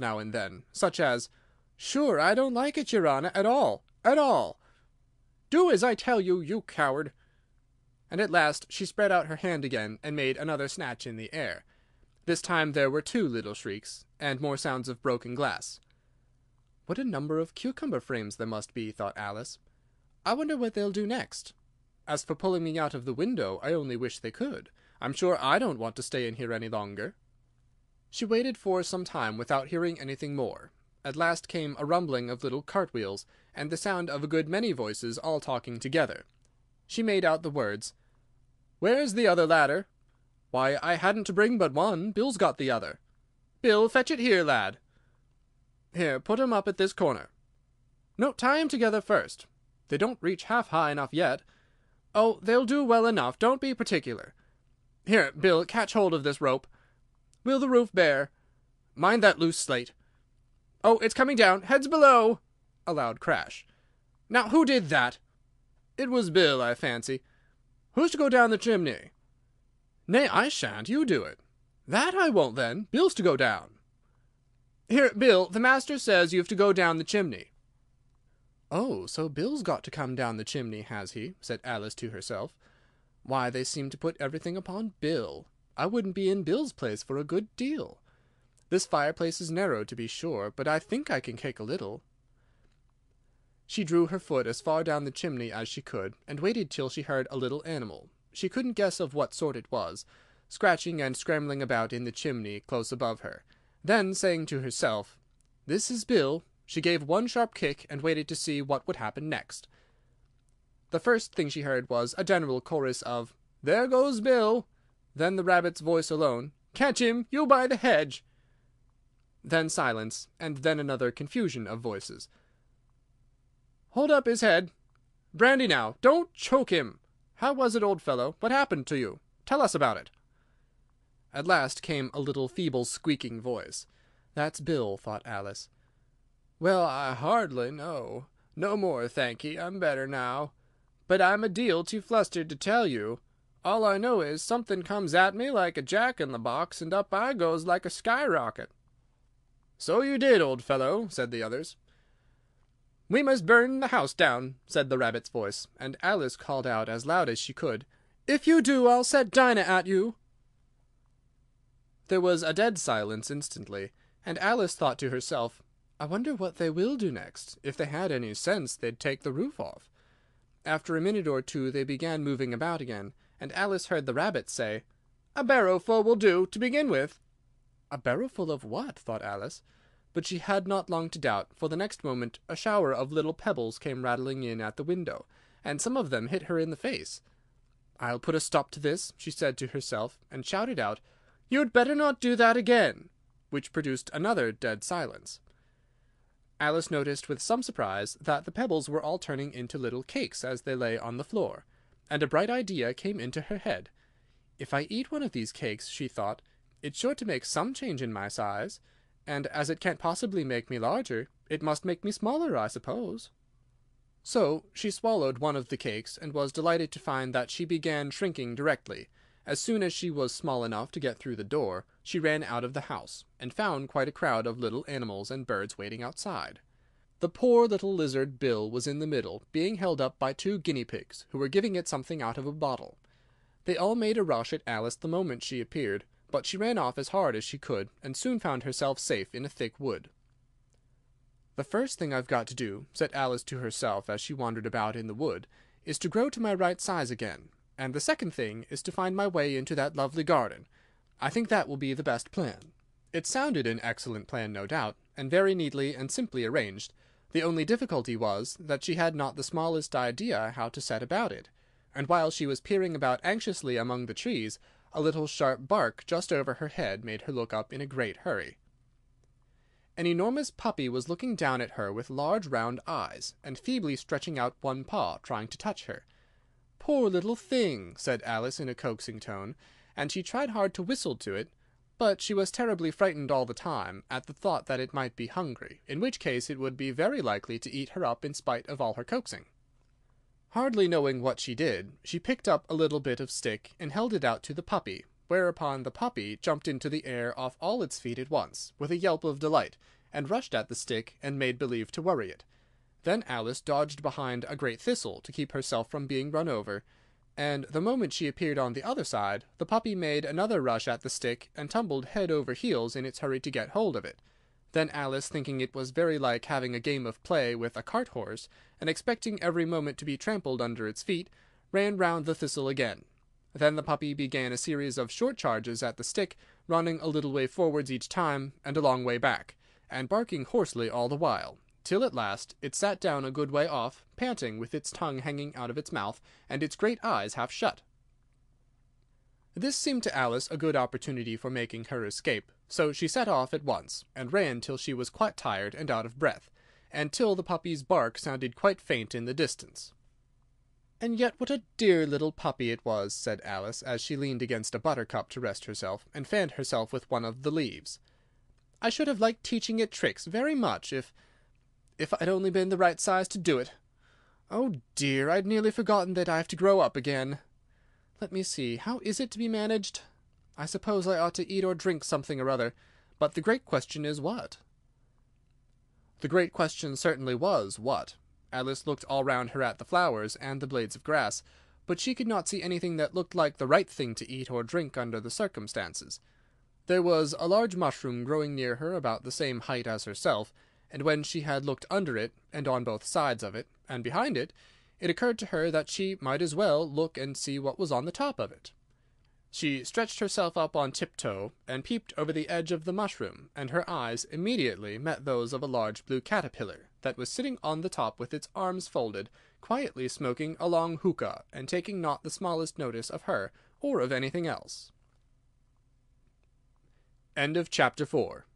now and then, such as, "Sure, I don't like it, your honour, at all, at all. Do as I tell you, you coward." And at last she spread out her hand again and made another snatch in the air. This time there were two little shrieks, and more sounds of broken glass. "What a number of cucumber frames there must be," thought Alice. "I wonder what they'll do next. As for pulling me out of the window, I only wish they could. I'm sure I don't want to stay in here any longer." She waited for some time without hearing anything more. At last came a rumbling of little cartwheels, and the sound of a good many voices all talking together. She made out the words, "Where's the other ladder? Why, I hadn't to bring but one. Bill's got the other. Bill, fetch it here, lad. Here, put 'em up at this corner. No, tie 'em together first. They don't reach half high enough yet. Oh, they'll do well enough. Don't be particular. Here, Bill, catch hold of this rope. Will the roof bear? Mind that loose slate. Oh, it's coming down. Heads below!" A loud crash. "Now, who did that?" "It was Bill, I fancy. Who's to go down the chimney?" "Nay, I shan't. You do it." "That I won't, then. Bill's to go down." "Here, Bill, the master says you've to go down the chimney." "Oh, so Bill's got to come down the chimney, has he?" said Alice to herself. "Why, they seem to put everything upon Bill. I wouldn't be in Bill's place for a good deal. This fireplace is narrow, to be sure, but I think I can kick a little." She drew her foot as far down the chimney as she could, and waited till she heard a little animal, she couldn't guess of what sort it was, scratching and scrambling about in the chimney close above her. Then, saying to herself, "This is Bill," she gave one sharp kick and waited to see what would happen next. The first thing she heard was a general chorus of "There goes Bill!" Then the rabbit's voice alone, "Catch him, you by the hedge!" Then silence, and then another confusion of voices. "Hold up his head! Brandy now! Don't choke him! How was it, old fellow? What happened to you? Tell us about it." At last came a little feeble squeaking voice. "That's Bill," thought Alice. "Well, I hardly know. No more, thank ye. I'm better now. But I'm a deal too flustered to tell you. All I know is something comes at me like a jack-in-the-box, and up I goes like a skyrocket." "So you did, old fellow," said the others. "We must burn the house down," said the rabbit's voice, and Alice called out as loud as she could, "If you do, I'll set Dinah at you." There was a dead silence instantly, and Alice thought to herself, "I wonder what they will do next. If they had any sense, they'd take the roof off." After a minute or two they began moving about again, and Alice heard the rabbit say, "A barrowful will do, to begin with." A barrowful of what? thought Alice. But she had not long to doubt, for the next moment a shower of little pebbles came rattling in at the window, and some of them hit her in the face. "I'll put a stop to this," she said to herself, and shouted out, "You'd better not do that again," which produced another dead silence. Alice noticed with some surprise that the pebbles were all turning into little cakes as they lay on the floor, and a bright idea came into her head. "If I eat one of these cakes," she thought, "it's sure to make some change in my size, and as it can't possibly make me larger, it must make me smaller, I suppose." So she swallowed one of the cakes, and was delighted to find that she began shrinking directly. As soon as she was small enough to get through the door, she ran out of the house, and found quite a crowd of little animals and birds waiting outside. The poor little lizard Bill was in the middle, being held up by two guinea pigs, who were giving it something out of a bottle. They all made a rush at Alice the moment she appeared, but she ran off as hard as she could, and soon found herself safe in a thick wood. "The first thing I've got to do," said Alice to herself as she wandered about in the wood, "is to grow to my right size again, and the second thing is to find my way into that lovely garden. I think that will be the best plan." It sounded an excellent plan, no doubt, and very neatly and simply arranged. The only difficulty was that she had not the smallest idea how to set about it, and while she was peering about anxiously among the trees, a little sharp bark just over her head made her look up in a great hurry. An enormous puppy was looking down at her with large round eyes, and feebly stretching out one paw, trying to touch her. "Poor little thing!" said Alice in a coaxing tone, and she tried hard to whistle to it, but she was terribly frightened all the time at the thought that it might be hungry, in which case it would be very likely to eat her up in spite of all her coaxing. Hardly knowing what she did, she picked up a little bit of stick and held it out to the puppy, whereupon the puppy jumped into the air off all its feet at once, with a yelp of delight, and rushed at the stick and made believe to worry it. Then Alice dodged behind a great thistle to keep herself from being run over, and the moment she appeared on the other side, the puppy made another rush at the stick and tumbled head over heels in its hurry to get hold of it. Then Alice, thinking it was very like having a game of play with a cart-horse, and expecting every moment to be trampled under its feet, ran round the thistle again. Then the puppy began a series of short charges at the stick, running a little way forwards each time, and a long way back, and barking hoarsely all the while, till at last it sat down a good way off, panting, with its tongue hanging out of its mouth, and its great eyes half shut. This seemed to Alice a good opportunity for making her escape, so she set off at once, and ran till she was quite tired and out of breath, and till the puppy's bark sounded quite faint in the distance. "And yet what a dear little puppy it was," said Alice, as she leaned against a buttercup to rest herself, and fanned herself with one of the leaves. "I should have liked teaching it tricks very much, if I'd only been the right size to do it. Oh dear, I'd nearly forgotten that I have to grow up again. Let me see, how is it to be managed? I suppose I ought to eat or drink something or other, but the great question is what?" The great question certainly was what. Alice looked all round her at the flowers and the blades of grass, but she could not see anything that looked like the right thing to eat or drink under the circumstances. There was a large mushroom growing near her about the same height as herself, and when she had looked under it, and on both sides of it, and behind it, it occurred to her that she might as well look and see what was on the top of it. She stretched herself up on tiptoe, and peeped over the edge of the mushroom, and her eyes immediately met those of a large blue caterpillar, that was sitting on the top with its arms folded, quietly smoking a long hookah, and taking not the smallest notice of her, or of anything else. End of Chapter 4.